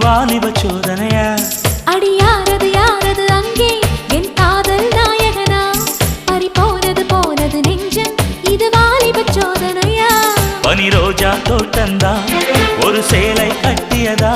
வாலிப சோதனையா அடி யாரது யாரது அங்கே என் காதல் நாயகனா பறி போனது நெஞ்சம் இது வாலிப சோதனையா பனி ரோஜா தோட்டந்தா ஒரு சேலை கட்டியதா